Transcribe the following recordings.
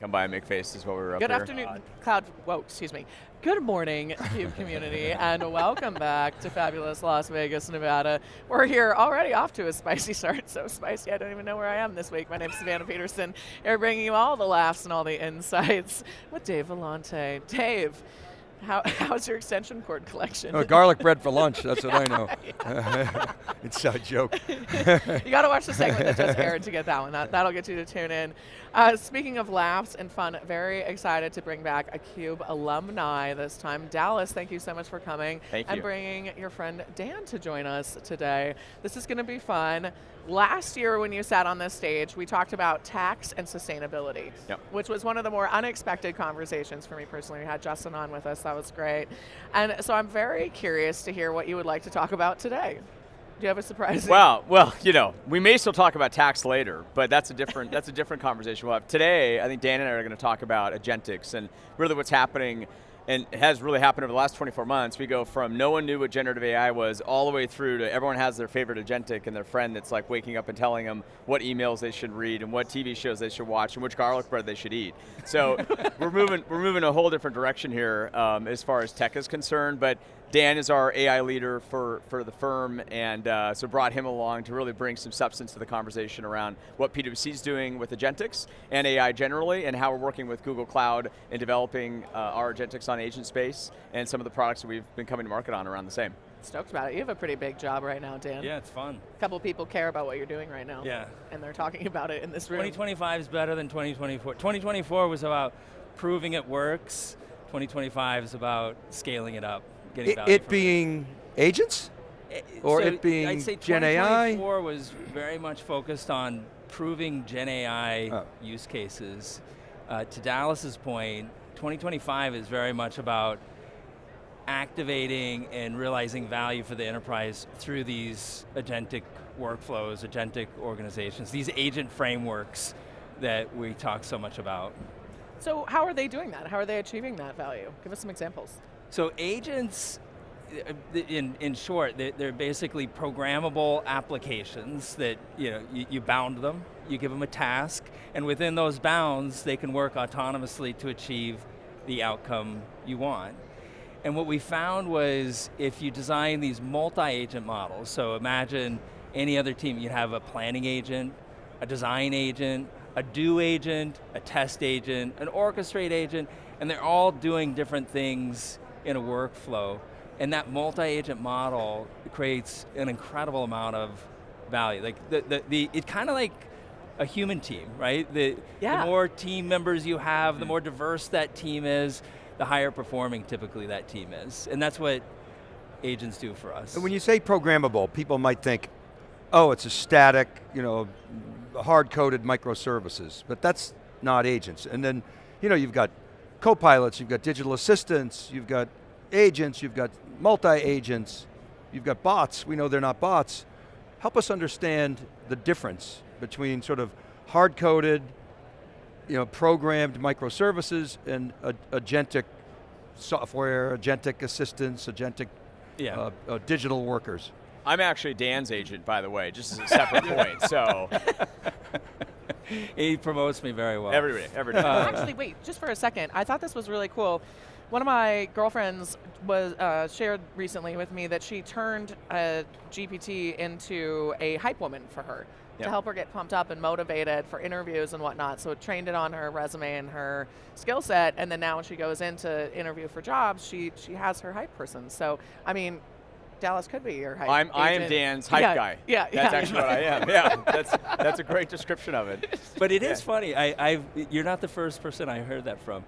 Come by and make faces while we were up Good here. afternoon, Cloud. Whoa, excuse me. Good morning, CUBE community, and welcome back to fabulous Las Vegas, Nevada. We're here already off to a spicy start. So spicy, I don't even know where I am this week. My name's Savannah Peterson. We're bringing you all the laughs and all the insights with Dave Vellante. Dave, how's your extension cord collection? Oh, garlic bread for lunch, that's what I know. Inside joke. You got to watch the segment that just aired to get that one. That'll get you to tune in. Speaking of laughs and fun, very excited to bring back a CUBE alumni this time. Dallas, thank you so much for coming. Thank you. And bringing your friend Dan to join us today. This is going to be fun. Last year when you sat on this stage, we talked about tax and sustainability, which was one of the more unexpected conversations for me personally. We had Justin on with us, that was great. And so I'm very curious to hear what you would like to talk about today. Do you have a surprise? Well, we may still talk about tax later, but that's a different conversation we'll have. Today, I think Dan and I are going to talk about Agentics and really what's happening, and it has really happened over the last 24 months. We go from no one knew what generative AI was all the way through to everyone has their favorite agentic and their friend that's like waking up and telling them what emails they should read and what TV shows they should watch and which garlic bread they should eat. So we're moving a whole different direction here as far as tech is concerned, but Dan is our AI leader for the firm, and so brought him along to really bring some substance to the conversation around what PwC is doing with Agentics and AI generally, and how we're working with Google Cloud in developing our Agentics on agent space and some of the products that we've been coming to market on around the same. Stoked about it. You have a pretty big job right now, Dan. Yeah, it's fun. A couple people care about what you're doing right now. Yeah. And they're talking about it in this room. 2025 is better than 2024. 2024 was about proving it works. 2025 is about scaling it up. It being agents? Or it being I'd say GenAI? 2024 was very much focused on proving GenAI use cases. To Dallas's point, 2025 is very much about activating and realizing value for the enterprise through these agentic workflows, agentic organizations, these agent frameworks that we talk so much about. So how are they doing that? How are they achieving that value? Give us some examples. So agents, in short, they're basically programmable applications that you bound them, you give them a task, and within those bounds, they can work autonomously to achieve the outcome you want. And what we found was if you design these multi-agent models, so imagine any other team, you'd have a planning agent, a design agent, a do agent, a test agent, an orchestrate agent, and they're all doing different things in a workflow, and that multi-agent model creates an incredible amount of value. Like it's kind of like a human team, right? The more team members you have, the more diverse that team is, the higher performing typically that team is, and that's what agents do for us. And when you say programmable, people might think, oh, it's a static, hard-coded microservices, but that's not agents. And then, you've got co-pilots, you've got digital assistants, you've got agents, you've got multi-agents, you've got bots. We know they're not bots. Help us understand the difference between sort of hard-coded, programmed microservices and agentic software, agentic assistants, agentic digital workers. I'm actually Dan's agent, by the way, just as a separate point, so. He promotes me very well. Every day. Actually, wait, just for a second. I thought this was really cool. One of my girlfriends was shared recently with me that she turned a GPT into a hype woman for her to help her get pumped up and motivated for interviews and whatnot. So it trained it on her resume and her skill set, and then now when she goes in to interview for jobs, she has her hype person. So, I mean, Dallas could be your hype agent. I am Dan's hype guy. Yeah, that's actually what I am. Yeah, that's a great description of it. But it is funny. You're not the first person I heard that from.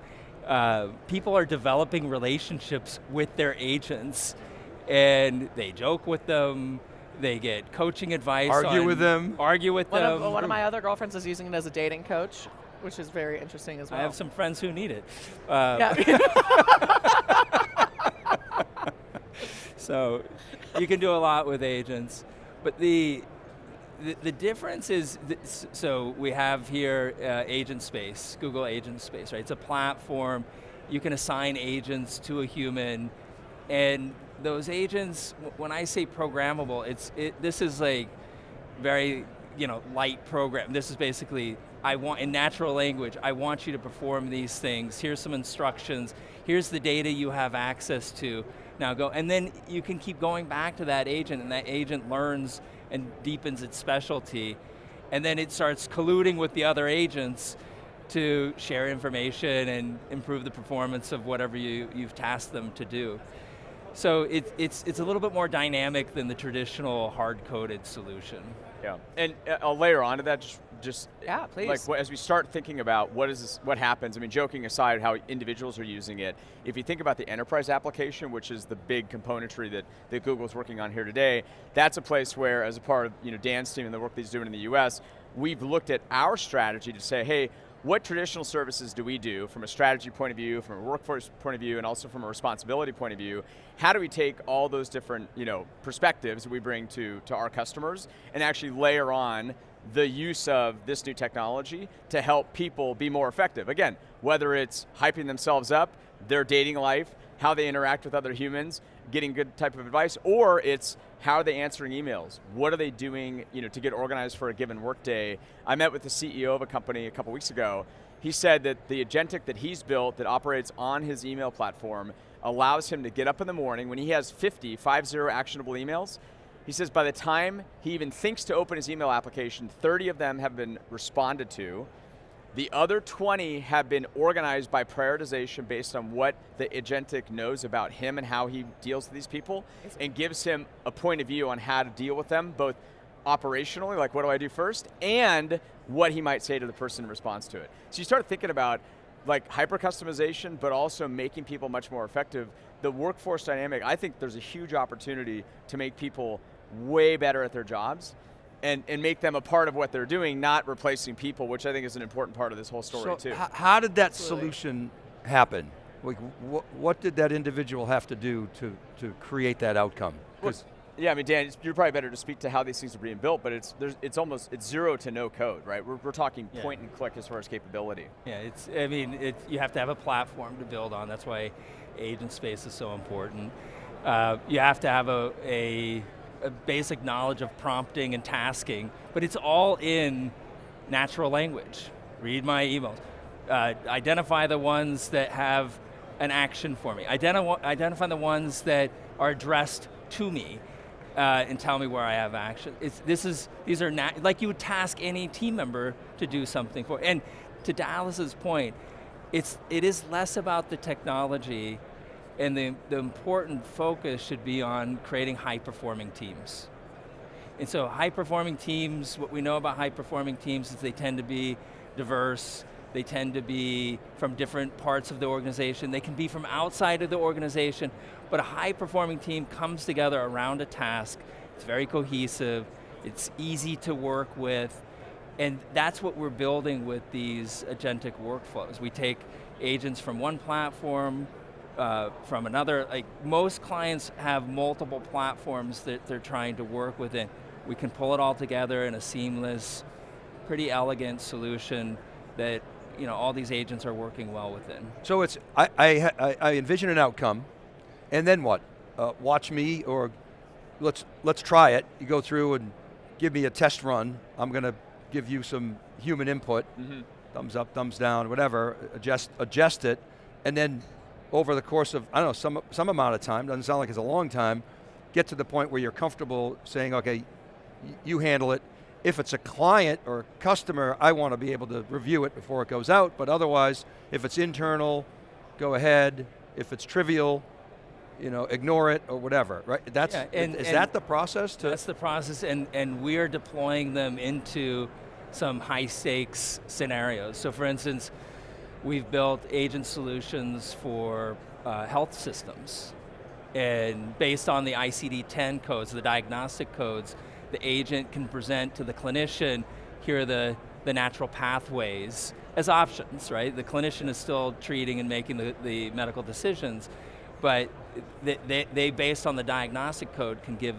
People are developing relationships with their agents, and they joke with them. They get coaching advice. Argue with them. One of my other girlfriends is using it as a dating coach, which is very interesting as well. I have some friends who need it. So you can do a lot with agents, but the difference is, so we have here Agent Space, Google Agent Space, right? It's a platform. You can assign agents to a human, and those agents, when I say programmable, this is like very light program. This is basically in natural language, I want you to perform these things. Here's some instructions. Here's the data you have access to. Now go, and then you can keep going back to that agent, and that agent learns and deepens its specialty. And then it starts colluding with the other agents to share information and improve the performance of whatever you've tasked them to do. So it's a little bit more dynamic than the traditional hard-coded solution. Yeah, and I'll layer onto that just yeah, please. Like as we start thinking about what happens, I mean, joking aside how individuals are using it, if you think about the enterprise application, which is the big componentry that Google's working on here today, that's a place where, as a part of Dan's team and the work that he's doing in the US, we've looked at our strategy to say, hey, what traditional services do we do from a strategy point of view, from a workforce point of view, and also from a responsibility point of view? How do we take all those different perspectives that we bring to our customers and actually layer on the use of this new technology to help people be more effective? Again, whether it's hyping themselves up, their dating life, how they interact with other humans, getting good type of advice, or it's how are they answering emails? What are they doing to get organized for a given workday? I met with the CEO of a company a couple weeks ago. He said that the agentic that he's built that operates on his email platform allows him to get up in the morning when he has 50 actionable emails. He says by the time he even thinks to open his email application, 30 of them have been responded to. The other 20 have been organized by prioritization based on what the agentic knows about him and how he deals with these people, and gives him a point of view on how to deal with them, both operationally, like what do I do first, and what he might say to the person in response to it. So you start thinking about like hyper-customization, but also making people much more effective. The workforce dynamic, I think there's a huge opportunity to make people way better at their jobs, and make them a part of what they're doing, not replacing people, which I think is an important part of this whole story too. How did that solution happen? Like, what did that individual have to do to create that outcome? Yeah, I mean, Dan, you're probably better to speak to how these things are being built, but it's zero to no code, right? We're talking point and click as far as capability. Yeah, you have to have a platform to build on. That's why agent space is so important. You have to have a basic knowledge of prompting and tasking, but it's all in natural language. Read my emails. Identify the ones that have an action for me. Identify the ones that are addressed to me and tell me where I have action. These are like you would task any team member to do something for. And to Dallas's point, it is less about the technology, and the important focus should be on creating high-performing teams. And so high-performing teams, what we know about high-performing teams is they tend to be diverse, they tend to be from different parts of the organization, they can be from outside of the organization, but a high-performing team comes together around a task, it's very cohesive, it's easy to work with, and that's what we're building with these agentic workflows. We take agents from one platform, from another. Like most clients have multiple platforms that they're trying to work within. We can pull it all together in a seamless, pretty elegant solution that all these agents are working well within. So it's I envision an outcome, and then what? Watch me, or let's try it. You go through and give me a test run. I'm going to give you some human input, thumbs up, thumbs down, whatever. Adjust it, and then over the course of, I don't know, some amount of time, doesn't sound like it's a long time, get to the point where you're comfortable saying, okay, you handle it. If it's a client or customer, I want to be able to review it before it goes out, but otherwise, if it's internal, go ahead. If it's trivial, ignore it or whatever, right? Is that the process? That's the process, and we're deploying them into some high stakes scenarios. So for instance, we've built agent solutions for health systems. And based on the ICD-10 codes, the diagnostic codes, the agent can present to the clinician, here are the natural pathways as options, right? The clinician is still treating and making the medical decisions, but they based on the diagnostic code, can give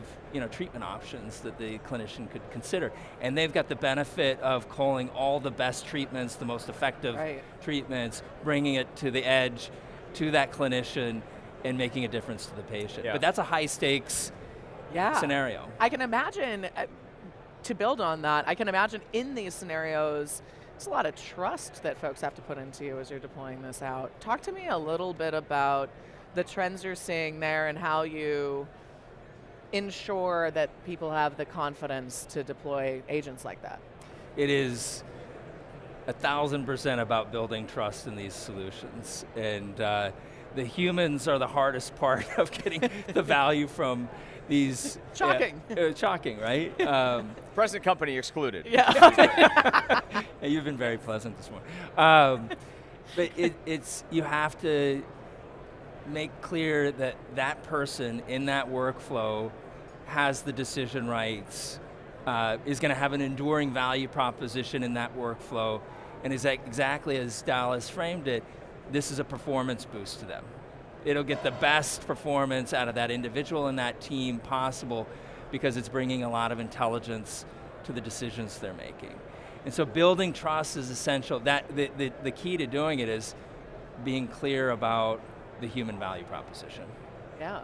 treatment options that the clinician could consider. And they've got the benefit of calling all the best treatments, the most effective treatments, bringing it to the edge, to that clinician, and making a difference to the patient. But that's a high stakes scenario. I can imagine, to build on that, I can imagine in these scenarios, It's a lot of trust that folks have to put into you as you're deploying this out. Talk to me a little bit about the trends you're seeing there and how you ensure that people have the confidence to deploy agents like that. It is 1,000% about building trust in these solutions. And the humans are the hardest part of getting the value from these. Shocking. Shocking, right? Present company excluded. Yeah. You've been very pleasant this morning. But it's you have to make clear that that person in that workflow has the decision rights, is going to have an enduring value proposition in that workflow, and is exactly as Dallas framed it, this is a performance boost to them. It'll get the best performance out of that individual and that team possible because it's bringing a lot of intelligence to the decisions they're making. And so building trust is essential. The key to doing it is being clear about the human value proposition. Yeah.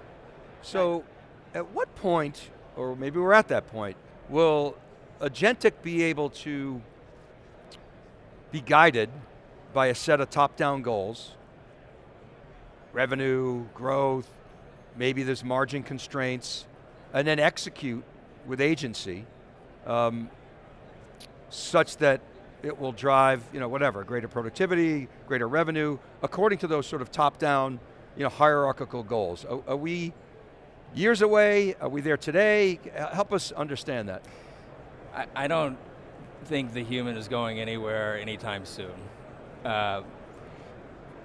So at what point, or maybe we're at that point, will Agentic be able to be guided by a set of top-down goals, revenue, growth, maybe there's margin constraints, and then execute with agency such that it will drive, whatever, greater productivity, greater revenue, according to those sort of top-down, hierarchical goals. Are we years away? Are we there today? Help us understand that. I don't think the human is going anywhere anytime soon.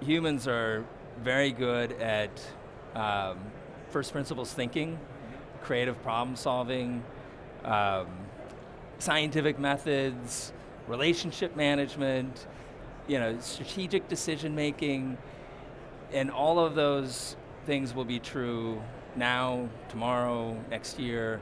Humans are very good at first principles thinking, creative problem solving, scientific methods, relationship management, strategic decision making, and all of those things will be true now, tomorrow, next year.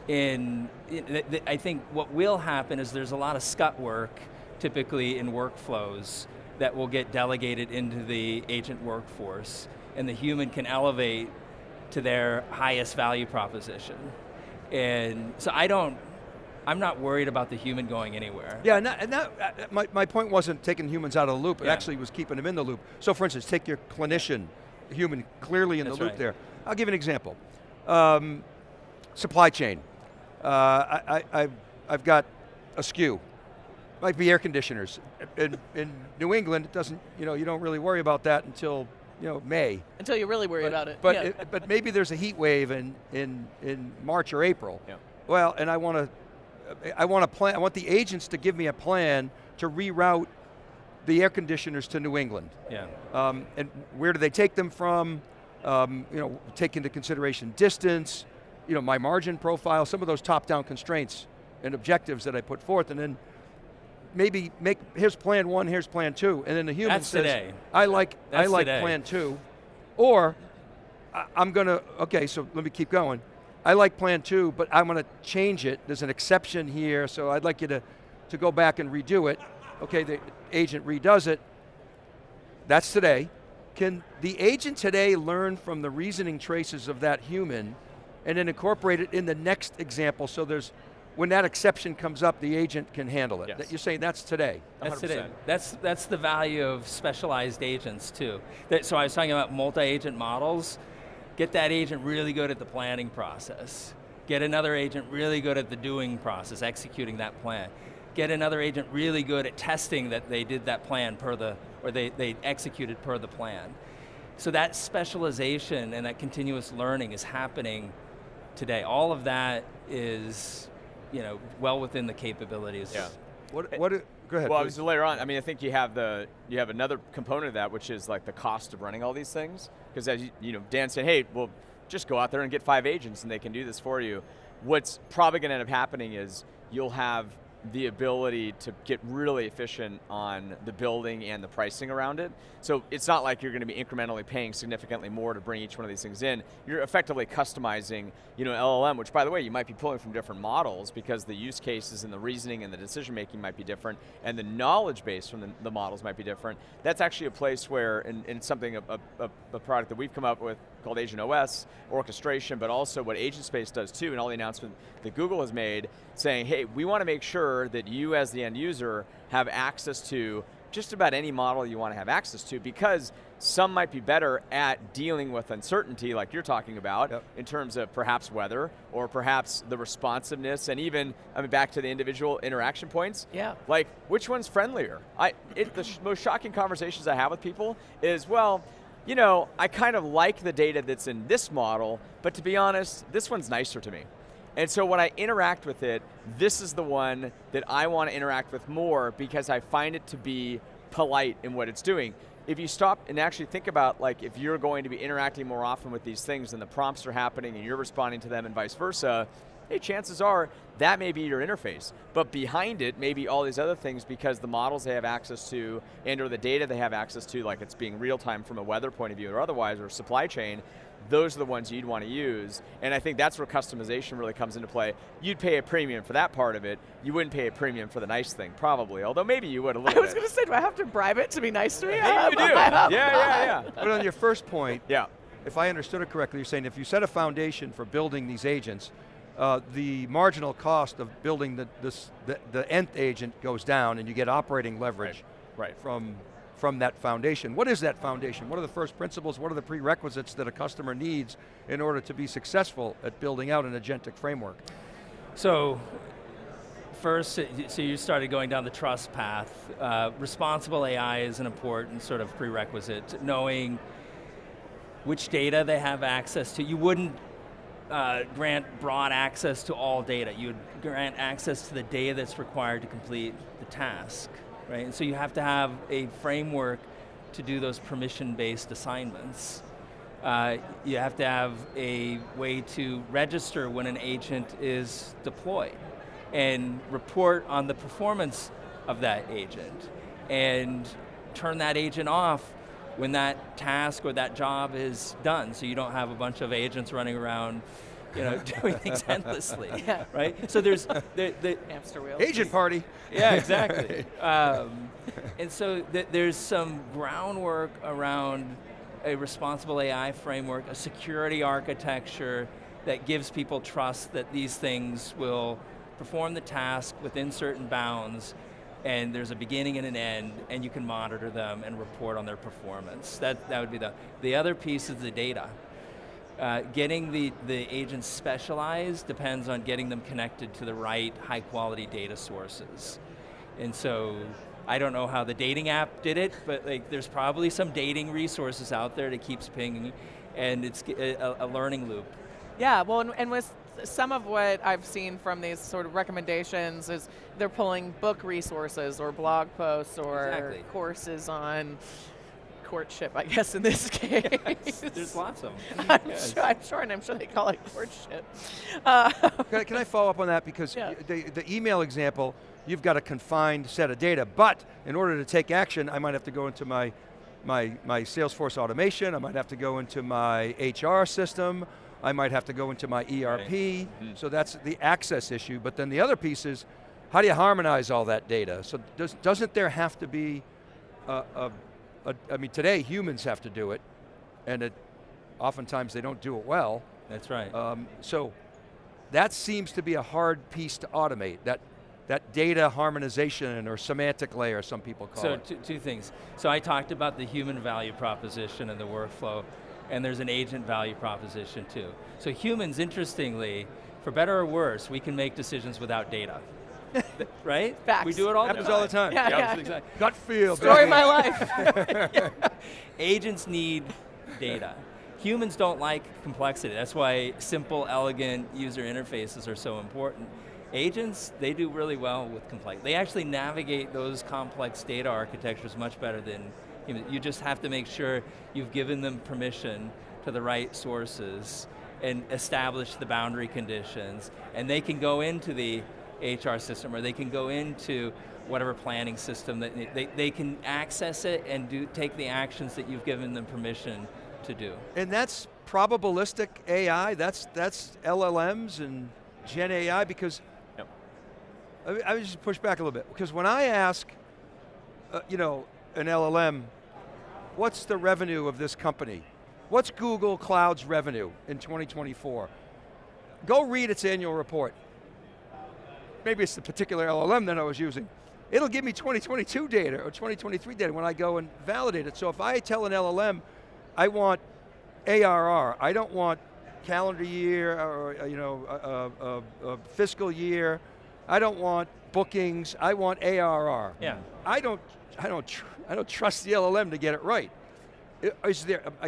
I think what will happen is there's a lot of scut work, typically in workflows, that will get delegated into the agent workforce, and the human can elevate to their highest value proposition. And so I'm not worried about the human going anywhere. Yeah, my point wasn't taking humans out of the loop, it actually was keeping them in the loop. So for instance, take your clinician, human clearly in the loop there. I'll give an example. Supply chain. I've got a SKU. Might be air conditioners. In New England, it doesn't, you don't really worry about that until May. Until you really worry about it. But but maybe there's a heat wave in March or April. Yeah. Well, and I want the agents to give me a plan to reroute the air conditioners to New England. Yeah. And where do they take them from? Take into consideration distance, my margin profile, some of those top-down constraints and objectives that I put forth, and then maybe here's plan one, here's plan two, and then the human says, today. I like today. plan two, or I'm going to, okay, so let me keep going. I like plan two, but I'm going to change it. There's an exception here, so I'd like you to go back and redo it. Okay, the agent redoes it. That's today. Can the agent today learn from the reasoning traces of that human and then incorporate it in the next example so when that exception comes up, the agent can handle it? Yes. You're saying that's today. That's 100%. today. That's the value of specialized agents too. So I was talking about multi-agent models. Get that agent really good at the planning process. Get another agent really good at the doing process, executing that plan. Get another agent really good at testing that they did that plan they executed per the plan. So that specialization and that continuous learning is happening today. All of that is, well within the capabilities. Yeah. Go ahead. Well, I please. was later on. I mean, I think you have another component of that, which is like the cost of running all these things. Because as Dan said, hey, well, just go out there and get 5 agents, and they can do this for you. What's probably going to end up happening is you'll have the ability to get really efficient on the building and the pricing around it. So it's not like you're going to be incrementally paying significantly more to bring each one of these things in. You're effectively customizing, LLM, which by the way, you might be pulling from different models because the use cases and the reasoning and the decision making might be different, and the knowledge base from the models might be different. That's actually a place where, and it's something, a product that we've come up with called Agent OS, orchestration, but also what Agent Space does too, and all the announcement that Google has made, saying, hey, we want to make sure that you as the end user have access to just about any model you want to have access to, because some might be better at dealing with uncertainty like you're talking about, in terms of perhaps weather, or perhaps the responsiveness, and even, I mean, back to the individual interaction points. Yeah. Like, which one's friendlier? The most shocking conversations I have with people is, well, you know, I kind of like the data that's in this model, but to be honest, this one's nicer to me. And so when I interact with it, this is the one that I want to interact with more because I find it to be polite in what it's doing. If you stop and actually think about, like, if you're going to be interacting more often with these things and the prompts are happening and you're responding to them and vice versa, hey, chances are that may be your interface. But behind it may be all these other things because the models they have access to and or the data they have access to, like it's being real time from a weather point of view or otherwise, or supply chain, those are the ones you'd want to use. And I think that's where customization really comes into play. You'd pay a premium for that part of it. You wouldn't pay a premium for the nice thing, probably. Although maybe you would a little bit. I was going to say, do I have to bribe it to be nice to me? Maybe you do. Yeah. But on your first point, Yeah. if I understood it correctly, you're saying if you set a foundation for building these agents, the marginal cost of building the nth agent goes down and you get operating leverage Right. from that foundation. What is that foundation? What are the first principles? What are the prerequisites that a customer needs in order to be successful at building out an agentic framework? So first, so you started going down the trust path. Responsible AI is an important sort of prerequisite, knowing which data they have access to. You wouldn't grant broad access to all data. You would grant access to the data that's required to complete the task, right? And so you have to have a framework to do those permission-based assignments. You have to have a way to register when an agent is deployed and report on the performance of that agent and turn that agent off when that task or that job is done, so you don't have a bunch of agents running around, you know, doing things endlessly, right? So there's the Hamster wheel. Agent party. yeah, exactly. And so there's some groundwork around a responsible AI framework, a security architecture that gives people trust that these things will perform the task within certain bounds, and there's a beginning and an end, and you can monitor them and report on their performance. That would be the other piece is the data. Getting the agents specialized depends on getting them connected to the right high quality data sources. And so, I don't know how the dating app did it, but like there's probably some dating resources out there that keeps pinging, and it's a learning loop. Yeah, well, and with some of what I've seen from these sort of recommendations is they're pulling book resources or blog posts or courses on courtship, I guess in this case. There's lots of them. I'm sure, and I'm sure they call it courtship. Can I follow up on that? Because the email example, you've got a confined set of data, but in order to take action, I might have to go into my Salesforce automation, I might have to go into my HR system, I might have to go into my ERP, so that's the access issue. But then the other piece is, how do you harmonize all that data? So doesn't there have to be, I mean, today humans have to do it, and oftentimes they don't do it well. That's right. So that seems to be a hard piece to automate, that data harmonization or semantic layer, some people call it. So two things. So I talked about the human value proposition and the workflow, and there's an agent value proposition too. So humans, interestingly, for better or worse, we can make decisions without data. Right? Facts. We do it all the time. Happens all the time. Yeah. Exactly. Gut feel. Story of baby. my life. Agents need data. Humans don't like complexity. That's why simple, elegant user interfaces are so important. Agents, they do really well with complexity. They actually navigate those complex data architectures much better than humans. You just have to make sure you've given them permission to the right sources and establish the boundary conditions, and they can go into the HR system, or they can go into whatever planning system that they can access it and take the actions that you've given them permission to do. And that's probabilistic AI, that's LLMs and GenAI, because I would just push back a little bit, because when I ask, you know, an LLM, what's the revenue of this company? What's Google Cloud's revenue in 2024? Go read its annual report. Maybe it's the particular LLM that I was using. It'll give me 2022 data or 2023 data when I go and validate it. So if I tell an LLM, I want ARR, I don't want calendar year or fiscal year, I don't want bookings, I want ARR. Yeah. I don't trust the LLM to get it right.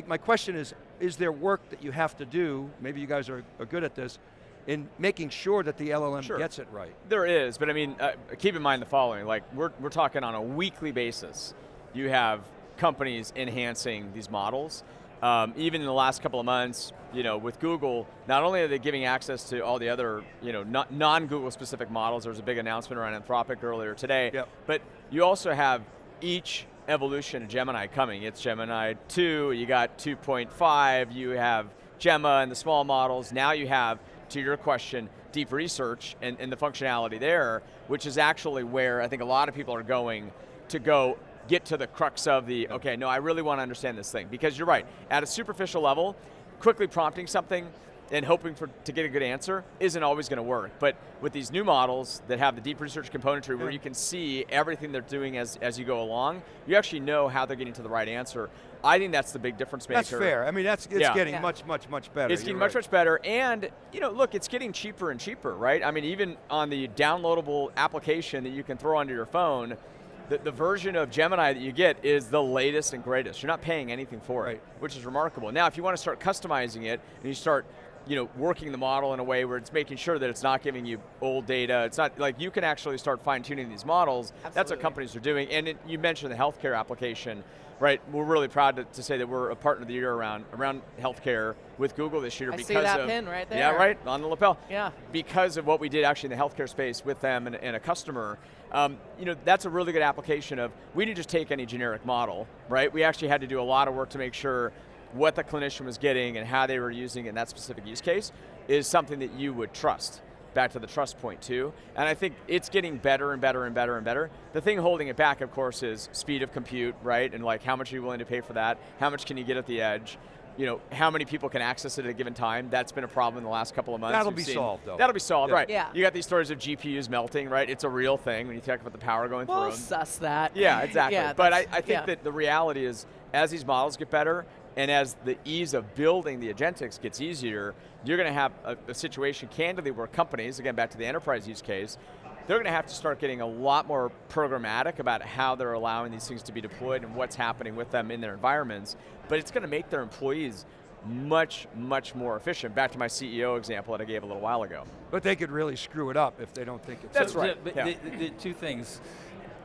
My question is there work that you have to do, maybe you guys are good at this, in making sure that the LLM gets it right? There is, but I mean, keep in mind the following, like we're talking on a weekly basis. You have companies enhancing these models. Even in the last couple of months, with Google, not only are they giving access to all the other, non-Google specific models, there was a big announcement around Anthropic earlier today, but you also have each evolution of Gemini coming. It's Gemini 2, you got 2.5, you have Gemma and the small models, now you have, to your question, deep research and the functionality there, which is actually where I think a lot of people are going to get to the crux of the, okay, no, I really want to understand this thing. Because you're right, at a superficial level, quickly prompting something and hoping to get a good answer isn't always going to work. But with these new models that have the deep research componentry where you can see everything they're doing as you go along, you actually know how they're getting to the right answer. I think that's the big difference maker. That's fair. I mean, it's getting much better. It's getting much better, and look, it's getting cheaper and cheaper, right? I mean, even on the downloadable application that you can throw onto your phone, the version of Gemini that you get is the latest and greatest. You're not paying anything for it, which is remarkable. Now, if you want to start customizing it, and you start working the model in a way where it's making sure that it's not giving you old data, it's not, like you can actually start fine-tuning these models. Absolutely. That's what companies are doing, and you mentioned the healthcare application, right? We're really proud to say that we're a partner of the year around healthcare with Google this year. I see that pin right there. Yeah, right, on the lapel. Yeah. Because of what we did actually in the healthcare space with them and a customer, that's a really good application of, we didn't just take any generic model, right? We actually had to do a lot of work to make sure what the clinician was getting and how they were using it in that specific use case is something that you would trust. Back to the trust point too. And I think it's getting better and better and better and better. The thing holding it back, of course, is speed of compute, right? And like, how much are you willing to pay for that? How much can you get at the edge? How many people can access it at a given time? That's been a problem in the last couple of months. That'll be solved, though. That'll be solved, right. Yeah. You got these stories of GPUs melting, right? It's a real thing when you talk about the power going through them. We'll suss that. Yeah, exactly. Yeah, but I think that the reality is, as these models get better, and as the ease of building the Agentics gets easier, you're going to have a situation, candidly, where companies, again, back to the enterprise use case, they're going to have to start getting a lot more programmatic about how they're allowing these things to be deployed and what's happening with them in their environments. But it's going to make their employees much, much more efficient. Back to my CEO example that I gave a little while ago. But they could really screw it up if they don't think it's... That's right. But the two things.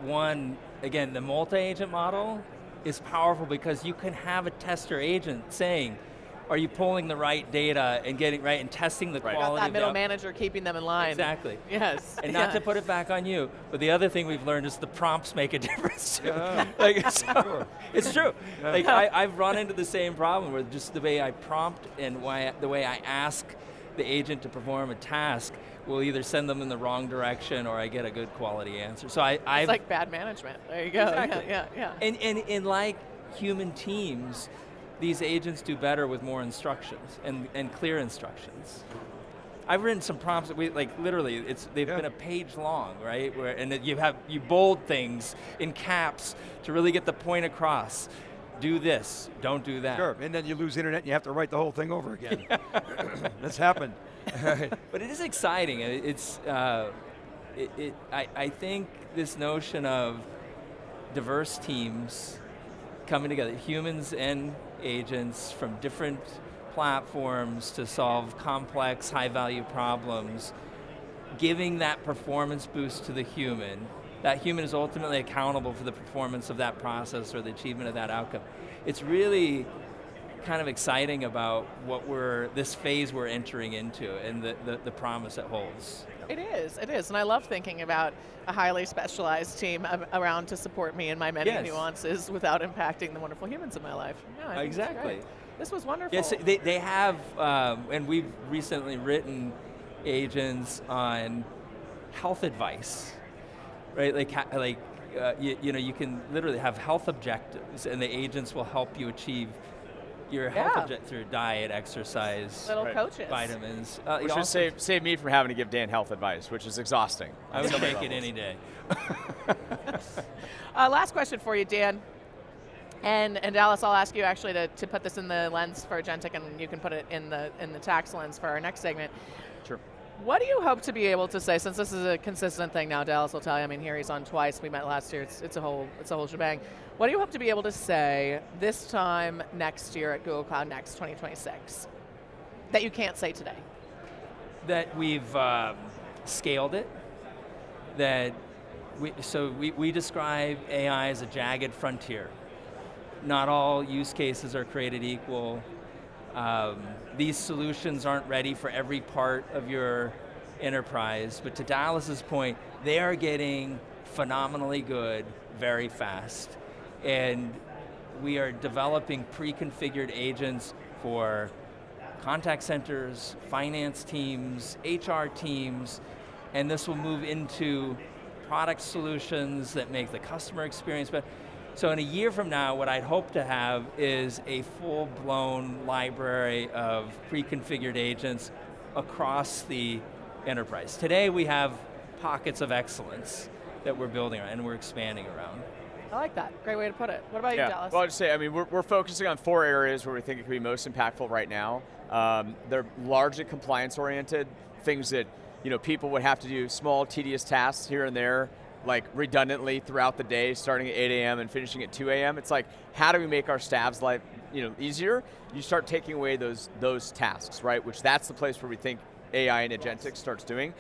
One, again, the multi-agent model is powerful because you can have a tester agent saying, are you pulling the right data and getting right and testing the quality Got that of middle manager keeping them in line. Exactly. Yes. And not to put it back on you, but the other thing we've learned is the prompts make a difference too. It's true. Yeah. Like I've run into the same problem where just the way I prompt and the way I ask the agent to perform a task will either send them in the wrong direction or I get a good quality answer. So it's like bad management. There you go. Exactly. Yeah. And like human teams, these agents do better with more instructions and clear instructions. I've written some prompts that literally they've been a page long, right? And you bold things in caps to really get the point across. Do this, don't do that. Sure, and then you lose internet and you have to write the whole thing over again. That's happened. But it is exciting. I think this notion of diverse teams coming together, humans and agents from different platforms to solve complex, high-value problems, giving that performance boost to the human. That human is ultimately accountable for the performance of that process or the achievement of that outcome. It's really kind of exciting about this phase we're entering into and the promise it holds. It is, and I love thinking about a highly specialized team around to support me in my many nuances without impacting the wonderful humans in my life. Yeah, exactly. This was wonderful. Yes, they have, and we've recently written agents on health advice, right? You can literally have health objectives, and the agents will help you achieve your health through diet, exercise, Little coaches. vitamins. Which would save me from having to give Dan health advice, which is exhausting. I would take it any day. Last question for you, Dan. And Dallas, I'll ask you actually to put this in the lens for Agentic, and you can put it in the tax lens for our next segment. Sure. What do you hope to be able to say, since this is a consistent thing now, Dallas will tell you, I mean, here he's on twice, we met last year, it's a whole shebang. What do you hope to be able to say this time next year at Google Cloud Next 2026 that you can't say today? That we've scaled it, that we describe AI as a jagged frontier. Not all use cases are created equal. These solutions aren't ready for every part of your enterprise, but to Dallas's point, they are getting phenomenally good very fast. And we are developing pre-configured agents for contact centers, finance teams, HR teams, and this will move into product solutions that make the customer experience better. So in a year from now, what I'd hope to have is a full-blown library of pre-configured agents across the enterprise. Today we have pockets of excellence that we're building around and we're expanding around. I like that. Great way to put it. What about you, Dallas? Well, I'll just say, I mean, we're focusing on 4 areas where we think it could be most impactful right now. They're largely compliance-oriented, things that people would have to do small, tedious tasks here and there, like redundantly throughout the day, starting at 8 a.m. and finishing at 2 a.m. It's like, how do we make our staff's life easier? You start taking away those tasks, right? Which that's the place where we think AI and Agentics starts doing.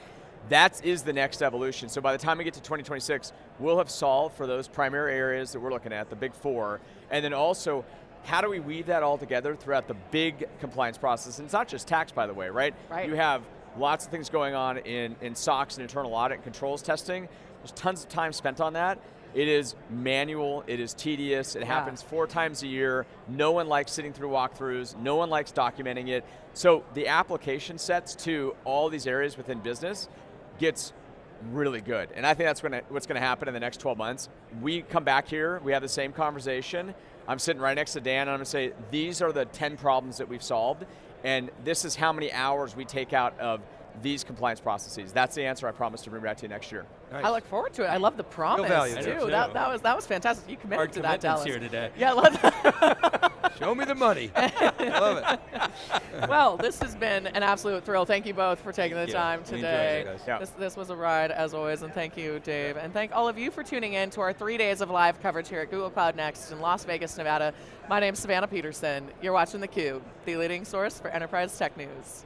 That is the next evolution. So by the time we get to 2026, we'll have solved for those primary areas that we're looking at, the big 4, and then also, how do we weave that all together throughout the big compliance process? And it's not just tax, by the way, right? You have lots of things going on in SOX and internal audit and controls testing. There's tons of time spent on that. It is manual, it is tedious, it happens 4 times a year. No one likes sitting through walkthroughs, no one likes documenting it. So the application sets to all these areas within business gets really good. And I think that's what's going to happen in the next 12 months. We come back here, we have the same conversation. I'm sitting right next to Dan, and I'm going to say, these are the 10 problems that we've solved, and this is how many hours we take out of these compliance processes. That's the answer I promise to bring back to you next year. Nice. I look forward to it. I love the promise, value too. That was fantastic. You committed Hard to that, Dallas. here today. Yeah, I love that. Show me the money. I love it. Well, this has been an absolute thrill. Thank you both for taking the time We enjoyed today. it, guys. This was a ride, as always, and thank you, Dave. And thank all of you for tuning in to our 3 days of live coverage here at Google Cloud Next in Las Vegas, Nevada. My name's Savannah Peterson. You're watching theCUBE, the leading source for enterprise tech news.